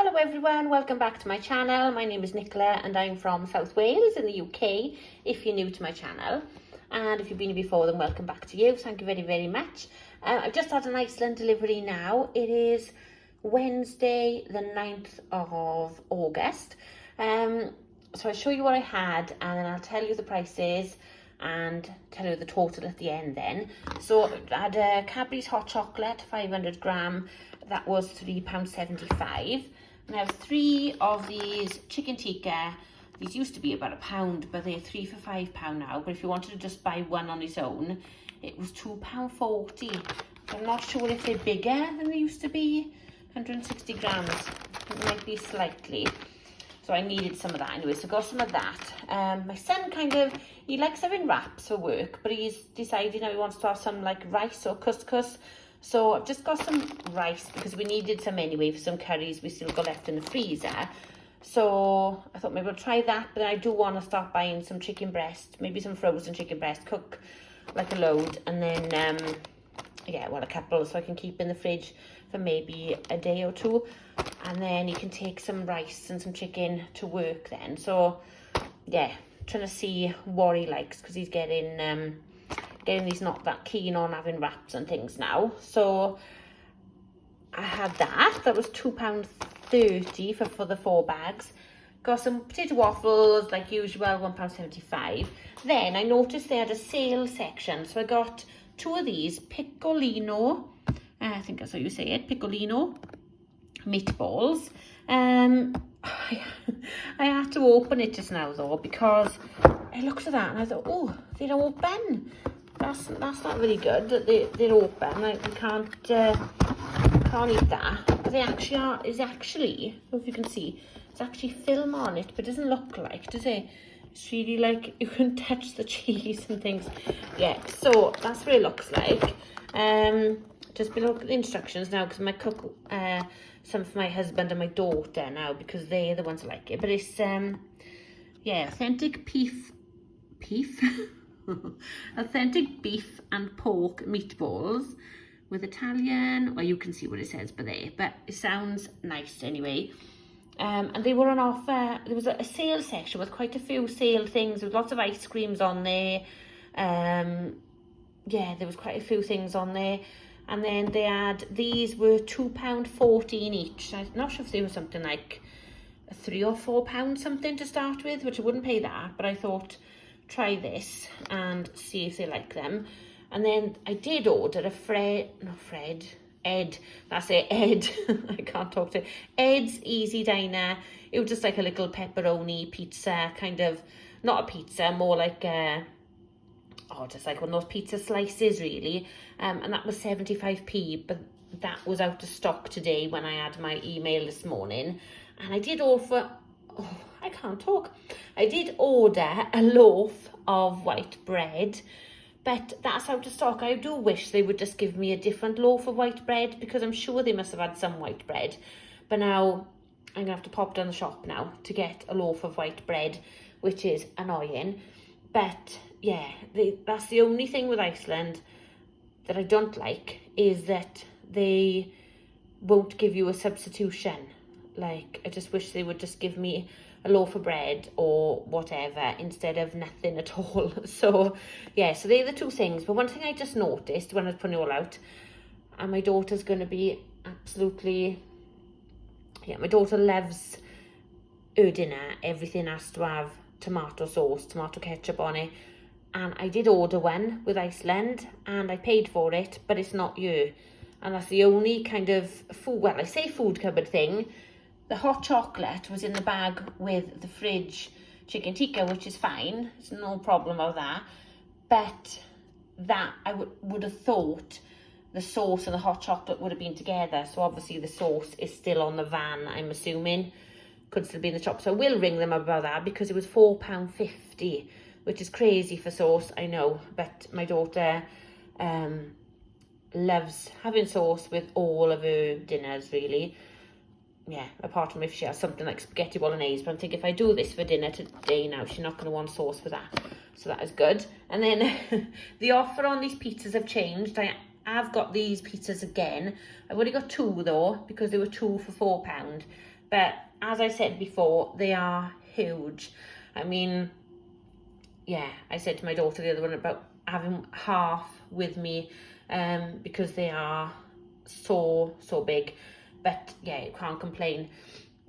Hello everyone, welcome back to my channel. My name is Nicola and I'm from South Wales in the UK, if you're new to my channel. And if you've been here before, then welcome back to you. Thank you very, very much. I've just had an Iceland delivery now. It is Wednesday, the 9th of August. So I'll show you what I had and then I'll tell you the prices and tell you the total at the end then. So I had a Cadbury's hot chocolate, 500 gram. That was £3.75. And I have 3 of these chicken tikka. These used to be about £1, but they're 3 for £5 now. But if you wanted to just buy one on its own, it was £2.40. I'm not sure if they're bigger than they used to be. 160 grams. It might be slightly. So I needed some of that anyway, so I got some of that. My son he likes having wraps for work, but he's decided now he wants to have some like rice or couscous. So I've just got some rice because we needed some anyway for some curries we still got left in the freezer. So I thought maybe I'll try that, but I do want to start buying some chicken breast, maybe some frozen chicken breast, cook like a load, and then, a couple so I can keep in the fridge for maybe a day or two. And then you can take some rice and some chicken to work then. So yeah, trying to see what he likes because he's getting he's not that keen on having wraps and things now. So I had that was £2.30 for the 4 bags. Got some potato waffles like usual, £1.75. Then I noticed they had a sale section, so I got 2 of these piccolino, I think that's how you say it, piccolino meatballs. I had to open it just now though because I looked at that and I thought, oh, they're open. That's not really good that they're open. Like we can't eat that. But they actually are. Is actually, I don't know if you can see, it's actually film on it, but it doesn't look like, does it? It's really like you can touch the cheese and things. Yeah, so that's what it looks like. Just below the instructions now because I might cook some for my husband and my daughter now because they're the ones who like it. But it's authentic beef authentic beef and pork meatballs with Italian, well you can see what it says but it sounds nice anyway. And they were on offer. There was a sale section with quite a few sale things. There was lots of ice creams on there. There was quite a few things on there. And then these were £2.14 each. I'm not sure if they were something like £3 or £4 something to start with, which I wouldn't pay that, but I thought try this and see if they like them. And then I did order Ed, that's it, Ed, I can't talk to Ed's Easy Diner. It was just like a little pepperoni pizza, kind of, not a pizza, more like just like one of those pizza slices really. And that was 75p, but that was out of stock today when I had my email this morning. And I did offer, I did order a loaf of white bread, but that's out of stock. I do wish they would just give me a different loaf of white bread because I'm sure they must have had some white bread. But now I'm going to have to pop down the shop now to get a loaf of white bread, which is annoying. But yeah, that's the only thing with Iceland that I don't like is that they won't give you a substitution. Like, I just wish they would just give me a loaf of bread or whatever instead of nothing at all. So yeah, so they're the 2 things. But one thing I just noticed when I was putting it all out, and my daughter's going to be absolutely, my daughter loves her dinner. Everything has to have tomato sauce, tomato ketchup on it. And I did order one with Iceland and I paid for it, but it's not you. And that's the only kind of food cupboard thing. The hot chocolate was in the bag with the fridge chicken tikka, which is fine. There's no problem with that. But that I would have thought the sauce and the hot chocolate would have been together. So obviously the sauce is still on the van, I'm assuming. Could still be in the shop. So I will ring them about that because it was £4.50, which is crazy for sauce, I know. But my daughter loves having sauce with all of her dinners, really. Yeah, apart from if she has something like spaghetti bolognese. But I'm thinking if I do this for dinner today now, she's not going to want sauce for that. So that is good. And then the offer on these pizzas have changed. I've got these pizzas again. I've only got 2 though, because they were 2 for £4. But as I said before, they are huge. I mean, yeah, I said to my daughter the other one about having half with me, because they are so big. But yeah, you can't complain.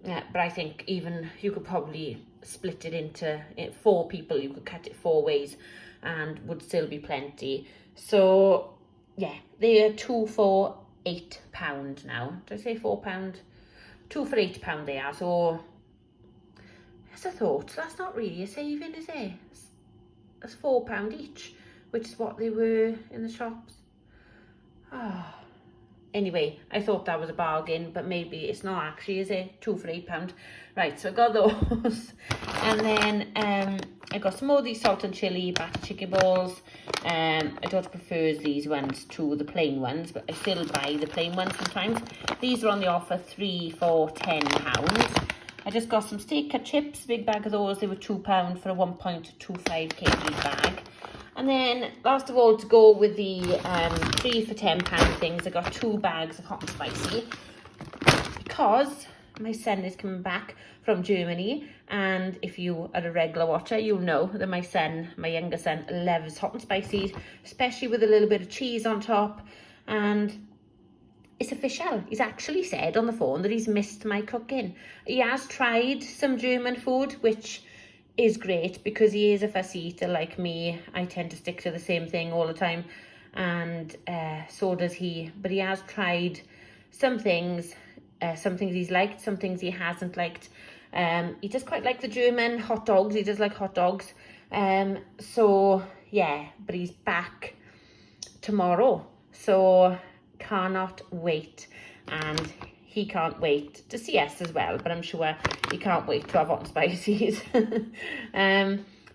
But I think even you could probably split it into 4 people. You could cut it 4 ways and would still be plenty. So yeah, they are 2 for £8 now. Did I say £4? 2 for £8 they are. So as I thought, that's not really a saving, is it? That's £4 each, which is what they were in the shops. Oh. Anyway, I thought that was a bargain, but maybe it's not actually, is it? 2 for £8. Right, so I got those. And then I got some more of these salt and chilli battered chicken balls. My daughter prefers these ones to the plain ones, but I still buy the plain ones sometimes. These are on the offer, 3 for £10. I just got some steak cut chips, big bag of those. They were £2 for a 1.25 kg bag. And then, last of all, to go with the 3 for £10 things, I got 2 bags of hot and spicy, because my son is coming back from Germany, and if you are a regular watcher, you'll know that my younger son, loves hot and spicy, especially with a little bit of cheese on top. And it's official. He's actually said on the phone that he's missed my cooking. He has tried some German food, which is great because he is a fussy eater like me. I tend to stick to the same thing all the time, and so does he. But he has tried some things he's liked, some things he hasn't liked. He does quite like the German hot dogs. He does like hot dogs. So yeah, but he's back tomorrow, so cannot wait. And he can't wait to see us as well, but I'm sure he can't wait to have hot and spices.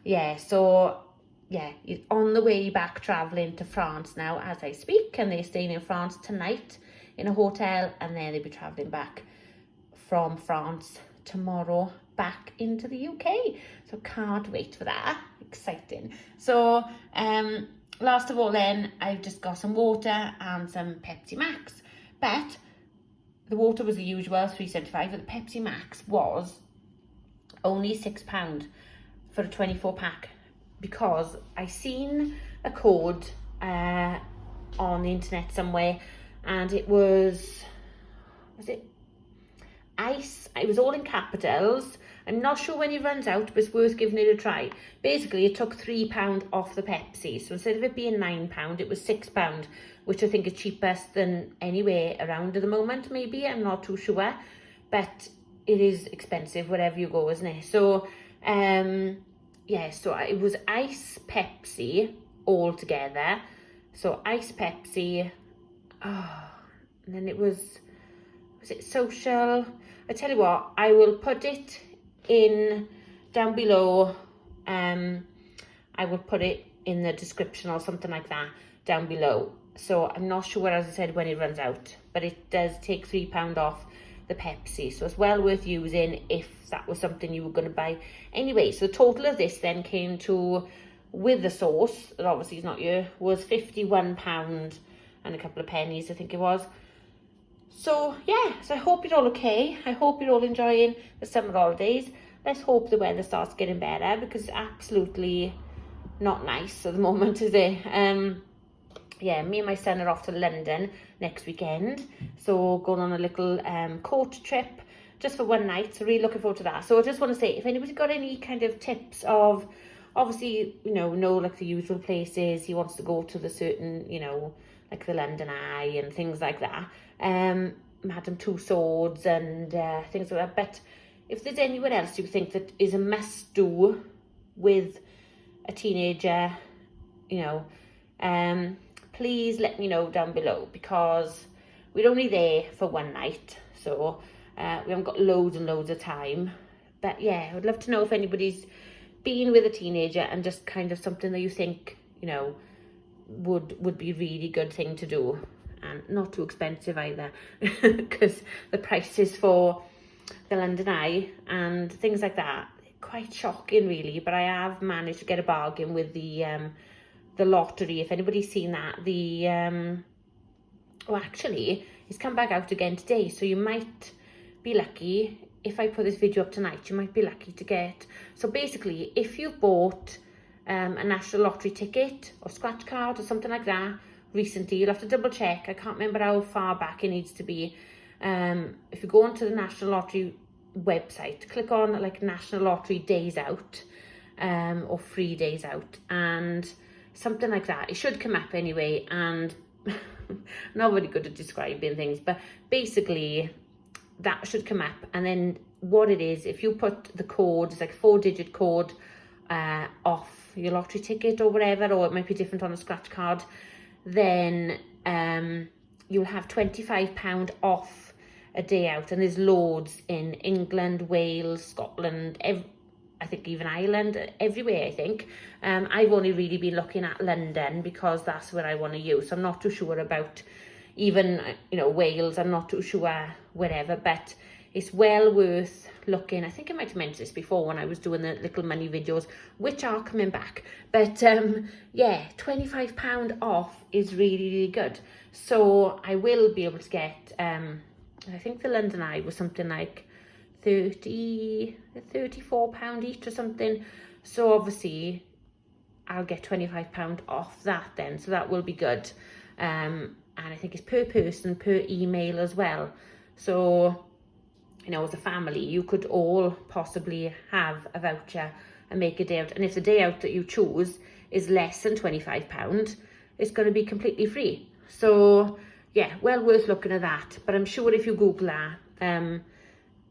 Yeah, so yeah, he's on the way back travelling to France now as I speak, and they're staying in France tonight in a hotel, and then they'll be travelling back from France tomorrow back into the UK. So can't wait for that. Exciting. So last of all then, I've just got some water and some Pepsi Max, but the water was the usual, £3.75, but the Pepsi Max was only £6 for a 24 pack, because I seen a code on the internet somewhere, and it was it ICE? It was all in capitals. I'm not sure when it runs out, but it's worth giving it a try. Basically, it took £3 off the Pepsi. So instead of it being £9, it was £6, which I think is cheapest than anywhere around at the moment, maybe. I'm not too sure. But it is expensive wherever you go, isn't it? So, yeah, so it was ICEPEPSI all together. So ICEPEPSI, and then it was it social? I tell you what, I will put it in down below. I will put it in the description or something like that down below. So I'm not sure, as I said, when it runs out, but it does take £3 off the Pepsi, so it's well worth using if that was something you were going to buy anyway. So the total of this then came to, with the sauce, that obviously is not here, was £51 and a couple of pennies, I think it was. So yeah, so I hope you're all okay. I hope you're all enjoying the summer holidays. Let's hope the weather starts getting better, because it's absolutely not nice at the moment, is it? Yeah, me and my son are off to London next weekend, so going on a little coach trip just for one night, so really looking forward to that. So I just want to say, if anybody's got any kind of tips of, obviously, you know like the usual places he wants to go to, the certain, like the London Eye and things like that, Madame Tussauds and things like that. But if there's anywhere else you think that is a must-do with a teenager, please let me know down below, because we're only there for one night, so we haven't got loads and loads of time. But yeah, I would love to know if anybody's been with a teenager and just kind of something that you think, would be a really good thing to do, and not too expensive either, because the prices for the London Eye and things like that, quite shocking really. But I have managed to get a bargain with the lottery. If anybody's seen that, actually it's come back out again today, so you might be lucky if I put this video up tonight, you might be lucky to get. So basically, if you've bought a national lottery ticket or scratch card or something like that recently, you'll have to double check. I can't remember how far back it needs to be. If you go onto the National Lottery website, click on like National Lottery Days Out, or free days out, and something like that. It should come up anyway, and not very good at describing things, but basically that should come up. And then what it is, if you put the code, it's like a 4-digit code off your lottery ticket or whatever, or it might be different on a scratch card, then you'll have £25 off a day out. And there's loads in England, Wales, Scotland, I think even Ireland, everywhere I think. I've only really been looking at London because that's where I want to use. I'm not too sure about even, Wales. I'm not too sure wherever, but it's well worth looking. I think I might have mentioned this before when I was doing the little money videos, which are coming back. But yeah, £25 off is really, really good. So I will be able to get, I think the London Eye was something like £34 each or something. So obviously I'll get £25 off that then. So that will be good. And I think it's per person, per email as well. So, as a family, you could all possibly have a voucher and make a day out. And if the day out that you choose is less than £25, it's going to be completely free. So, yeah, well worth looking at that. But I'm sure if you Google that,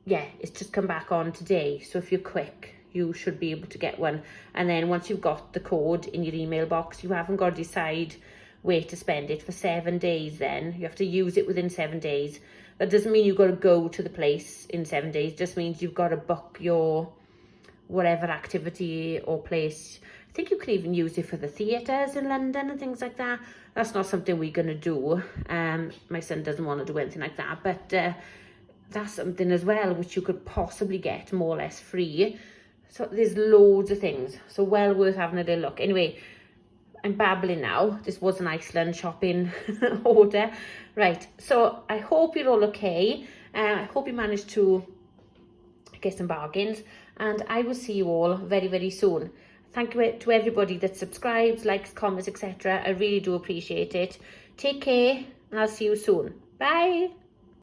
yeah, it's just come back on today. So if you're quick, you should be able to get one. And then once you've got the code in your email box, you haven't got to decide where to spend it for 7 days then. You have to use it within 7 days. That doesn't mean you've got to go to the place in 7 days. It just means you've got to book your whatever activity or place. I think you can even use it for the theatres in London and things like that. That's not something we're going to do. My son doesn't want to do anything like that. But that's something as well which you could possibly get more or less free. So there's loads of things. So well worth having a little look. Anyway, I'm babbling now. This was an Iceland shopping order. Right, so I hope you're all okay. I hope you managed to get some bargains. And I will see you all very, very soon. Thank you to everybody that subscribes, likes, comments, etc. I really do appreciate it. Take care, and I'll see you soon. Bye.